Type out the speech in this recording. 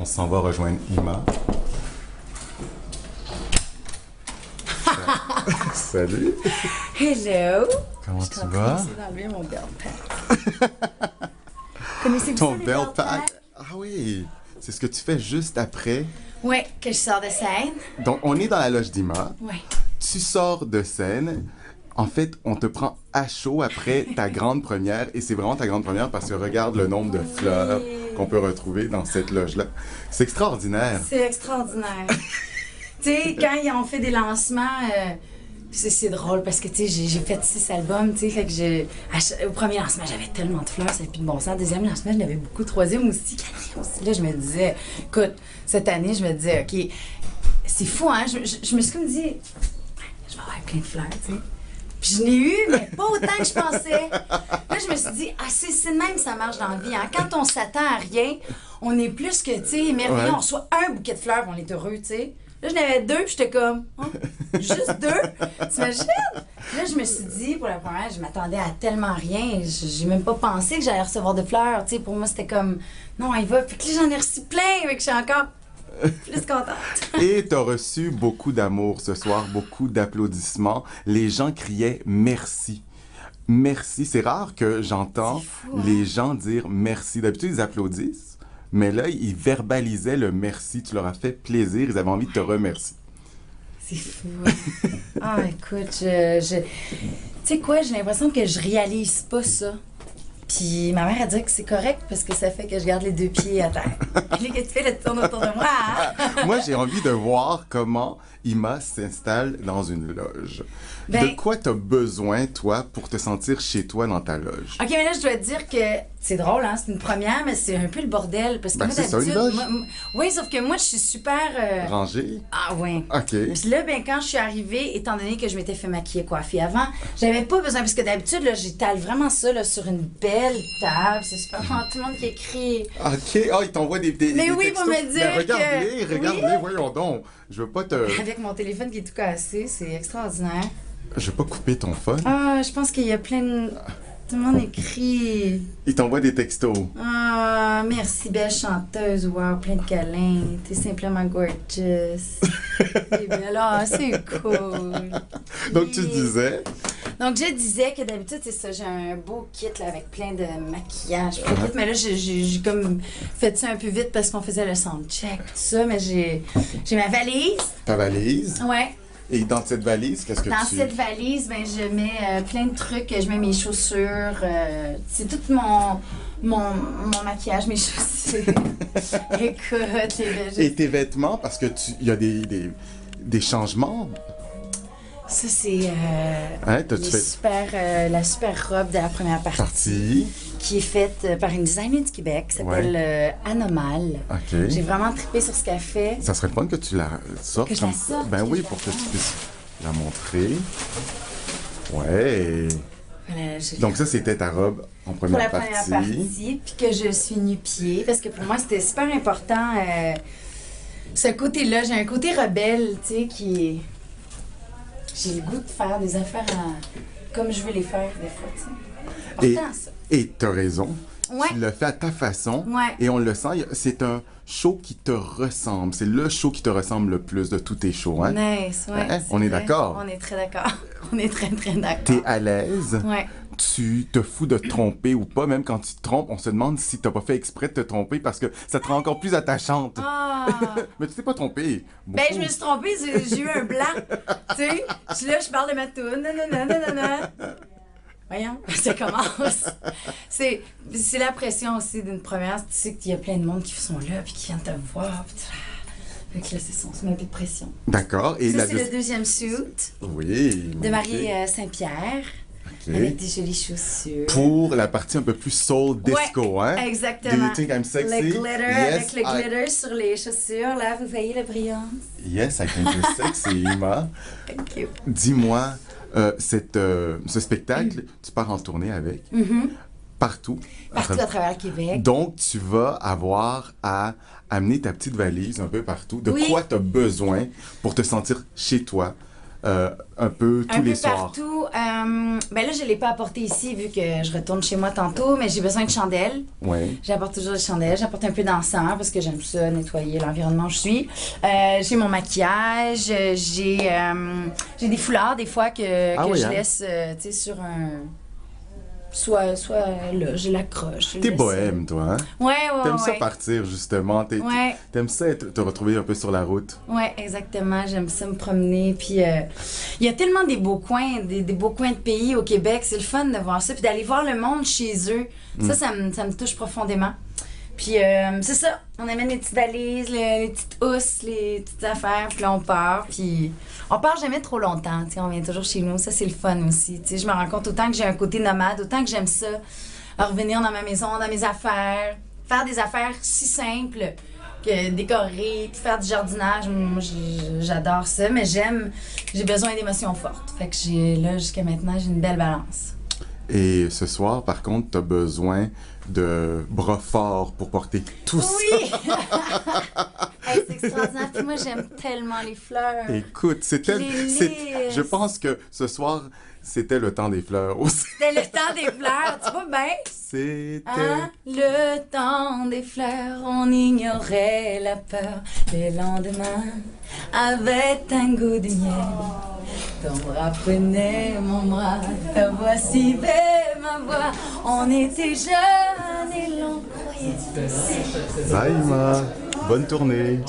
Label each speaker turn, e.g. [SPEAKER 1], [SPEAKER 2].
[SPEAKER 1] On s'en va rejoindre Ima. Salut!
[SPEAKER 2] Hello!
[SPEAKER 1] Comment tu vas?
[SPEAKER 2] Je suis d'enlever mon belt pack. Connaissez-vous
[SPEAKER 1] Ton
[SPEAKER 2] ça, les
[SPEAKER 1] belt pack? Ah oui! C'est ce que tu fais juste après.
[SPEAKER 2] Oui, que je sors de scène.
[SPEAKER 1] Donc, on est dans la loge d'Ima.
[SPEAKER 2] Oui.
[SPEAKER 1] Tu sors de scène. En fait, on te prend à chaud après ta grande première. Et c'est vraiment ta grande première parce que regarde le nombre de fleurs qu'on peut retrouver dans cette loge-là. C'est extraordinaire.
[SPEAKER 2] C'est extraordinaire. Tu sais, quand ils ont fait des lancements, c'est drôle parce que, tu sais, j'ai fait 6 albums, tu sais, fait que au premier lancement, j'avais tellement de fleurs, ça n'a plus de bon sens. Deuxième lancement, j'en avais beaucoup. Troisième aussi, quatrième aussi. Là, je me disais, écoute, cette année, je me disais, OK, c'est fou, hein? Je me suis comme dit, je vais avoir plein de fleurs, tu sais. Puis je n'ai eu, mais pas autant que je pensais. Là, je me suis dit, ah, c'est de même que ça marche dans la vie. Hein? Quand on s'attend à rien, on est plus que, tu sais, émerveillé. Ouais. On reçoit un bouquet de fleurs, on est heureux, tu sais. Là, j'en avais 2, puis j'étais comme, oh, juste 2? T'imagines? Là, je me suis dit, pour la première, je m'attendais à tellement rien. J'ai même pas pensé que j'allais recevoir de fleurs, tu sais. Pour moi, c'était comme, non, il va. Puis que là, j'en ai reçu plein, mais que je suis encore plus contente.
[SPEAKER 1] Et tu as reçu beaucoup d'amour ce soir, beaucoup d'applaudissements. Les gens criaient merci. Merci. C'est rare que j'entends les gens dire merci. D'habitude, ils applaudissent, mais là, ils verbalisaient le merci. Tu leur as fait plaisir. Ils avaient envie de te remercier.
[SPEAKER 2] C'est fou. Ah, écoute, tu sais quoi, j'ai l'impression que je réalise pas ça. Puis ma mère a dit que c'est correct parce que ça fait que je garde les 2 pieds à terre. Et là, que tu fais, là, tu tournes autour de moi. Hein?
[SPEAKER 1] Moi, j'ai envie de voir comment Ima s'installe dans une loge. De quoi tu as besoin, toi, pour te sentir chez toi dans ta loge?
[SPEAKER 2] OK, mais là, je dois te dire que c'est drôle, hein? C'est une première, mais c'est un peu le bordel. Parce que moi,
[SPEAKER 1] c'est ça, une loge?
[SPEAKER 2] Oui, sauf que moi, je suis super...
[SPEAKER 1] Rangée?
[SPEAKER 2] Ah, oui.
[SPEAKER 1] OK.
[SPEAKER 2] Puis là, quand je suis arrivée, étant donné que je m'étais fait maquiller et coiffer avant, j'avais pas besoin, parce que d'habitude, là, j'étale vraiment ça là, sur une belle table. C'est super tout le monde qui écrit.
[SPEAKER 1] OK. Ah, ils t'envoient des
[SPEAKER 2] mais oui,
[SPEAKER 1] textos.
[SPEAKER 2] Pour me dire
[SPEAKER 1] regarde-les,
[SPEAKER 2] que...
[SPEAKER 1] regarde-les, voyons donc. Je veux pas te...
[SPEAKER 2] Avec mon téléphone qui est tout cassé, c'est extraordinaire.
[SPEAKER 1] Je veux pas couper ton phone.
[SPEAKER 2] Ah, je pense qu'il y a plein de... Tout le monde écrit.
[SPEAKER 1] Ils t'envoient des textos.
[SPEAKER 2] Ah, merci, belle chanteuse. Wow, plein de câlins. T'es simplement gorgeous. T'es belle. Ah, c'est cool.
[SPEAKER 1] Donc, tu disais?
[SPEAKER 2] Donc, je disais que d'habitude, c'est ça. J'ai un beau kit là, avec plein de maquillage. Mais là, j'ai comme fait ça un peu vite parce qu'on faisait le soundcheck, tout ça. Mais j'ai ma valise.
[SPEAKER 1] Ta valise?
[SPEAKER 2] Ouais.
[SPEAKER 1] Et dans cette valise, qu'est-ce que
[SPEAKER 2] Dans cette valise, ben, je mets plein de trucs. Je mets mes chaussures. C'est tout mon maquillage, mes chaussures. Écoute,
[SPEAKER 1] Et tes vêtements, parce que il y a des changements.
[SPEAKER 2] Ça, c'est
[SPEAKER 1] hein,
[SPEAKER 2] la super robe de la première partie. Qui est faite par une designer du Québec qui s'appelle Anomal.
[SPEAKER 1] OK.
[SPEAKER 2] J'ai vraiment trippé sur ce qu'elle fait.
[SPEAKER 1] Ça serait le fun que tu la sortes.
[SPEAKER 2] Que je la sorte.
[SPEAKER 1] Ben oui, pour que tu puisses la montrer. Ouais.
[SPEAKER 2] Voilà,
[SPEAKER 1] donc ça, c'était ta robe en première partie.
[SPEAKER 2] Pour la première partie, puis que je suis nu-pied. Parce que pour moi, c'était super important. Ce côté-là, j'ai un côté rebelle, tu sais, qui... J'ai le goût de faire des affaires comme je veux les faire des fois, tu sais. Important, ça.
[SPEAKER 1] Et t'as raison.
[SPEAKER 2] Ouais.
[SPEAKER 1] Tu le fais à ta façon.
[SPEAKER 2] Ouais.
[SPEAKER 1] Et on le sent. C'est un show qui te ressemble. C'est le show qui te ressemble le plus de tous tes shows, hein?
[SPEAKER 2] Nice, ouais.
[SPEAKER 1] Hein? On est d'accord?
[SPEAKER 2] On est très d'accord. On est très, très d'accord.
[SPEAKER 1] T'es à l'aise.
[SPEAKER 2] Ouais.
[SPEAKER 1] Tu te fous de te tromper ou pas. Même quand tu te trompes, on se demande si t'as pas fait exprès de te tromper parce que ça te rend encore plus attachante.
[SPEAKER 2] Ah.
[SPEAKER 1] Mais tu t'es pas trompée.
[SPEAKER 2] Ben, je me suis trompée. J'ai eu un blanc. Tu sais, là, je parle de ma toune. Nanana. Voyons, ça commence. C'est la pression aussi d'une première. Tu sais qu'il y a plein de monde qui sont là puis qui viennent te voir. Fait que là, c'est ça, on se met un peu de pression.
[SPEAKER 1] D'accord.
[SPEAKER 2] Et ça, c'est le deuxième suit.
[SPEAKER 1] Oui.
[SPEAKER 2] De Marie Saint-Pierre. Okay. Avec des jolies chaussures.
[SPEAKER 1] Pour la partie un peu plus soul disco, hein?
[SPEAKER 2] Exactement.
[SPEAKER 1] Do you think I'm sexy?
[SPEAKER 2] Le glitter, avec le glitter sur les chaussures. Là, vous voyez la brillance?
[SPEAKER 1] Yes, I think you're sexy, Ima.
[SPEAKER 2] Thank you.
[SPEAKER 1] Dis-moi, ce spectacle, tu pars en tournée avec? Partout.
[SPEAKER 2] Partout à travers le Québec.
[SPEAKER 1] Donc, tu vas avoir à amener ta petite valise un peu partout. De quoi tu as besoin pour te sentir chez toi un peu tous
[SPEAKER 2] Un
[SPEAKER 1] les
[SPEAKER 2] peu
[SPEAKER 1] soirs?
[SPEAKER 2] partout. Ben là, je ne l'ai pas apporté ici vu que je retourne chez moi tantôt, mais j'ai besoin de chandelles.
[SPEAKER 1] Oui.
[SPEAKER 2] J'apporte toujours des chandelles. J'apporte un peu d'encens parce que j'aime ça, nettoyer l'environnement où je suis. J'ai mon maquillage. J'ai des foulards des fois que
[SPEAKER 1] Ah oui,
[SPEAKER 2] je
[SPEAKER 1] hein?
[SPEAKER 2] laisse tu sais, sur un... Soit là, je l'accroche. je
[SPEAKER 1] T'es
[SPEAKER 2] laisse,
[SPEAKER 1] bohème, toi, hein?
[SPEAKER 2] Ouais,
[SPEAKER 1] T'aimes ça
[SPEAKER 2] ouais.
[SPEAKER 1] partir, justement.
[SPEAKER 2] Ouais.
[SPEAKER 1] T'aimes ça te retrouver un peu sur la route.
[SPEAKER 2] Ouais, exactement. J'aime ça me promener. Puis il y a tellement des beaux coins, des beaux coins de pays au Québec. C'est le fun de voir ça. Puis d'aller voir le monde chez eux. Ça me touche profondément. Puis c'est ça. On amène les petites valises, les petites housses, les petites affaires. Puis là, on part. Puis on part jamais trop longtemps. Tu sais, on vient toujours chez nous. Ça, c'est le fun aussi. Tu sais, je me rends compte autant que j'ai un côté nomade, autant que j'aime ça. Revenir dans ma maison, dans mes affaires. Faire des affaires si simples que décorer, puis faire du jardinage. Moi, j'adore ça. Mais j'ai besoin d'émotions fortes. Fait que jusqu'à maintenant, j'ai une belle balance.
[SPEAKER 1] Et ce soir, par contre, t'as besoin de bras forts pour porter tout ça.
[SPEAKER 2] Oui! Hey, c'est extraordinaire. Puis moi, j'aime tellement les fleurs.
[SPEAKER 1] Écoute, je pense que ce soir, c'était le temps des fleurs aussi.
[SPEAKER 2] C'était le temps des fleurs, tu vois bien?
[SPEAKER 1] C'était...
[SPEAKER 2] Hein? Le temps des fleurs, on ignorait la peur. Le lendemain, avait un goût de miel. Ton bras prenait mon bras, ta voix suivait ma voix. On était jeunes et l'on croyait.
[SPEAKER 1] Bye, Ima. Bonne tournée.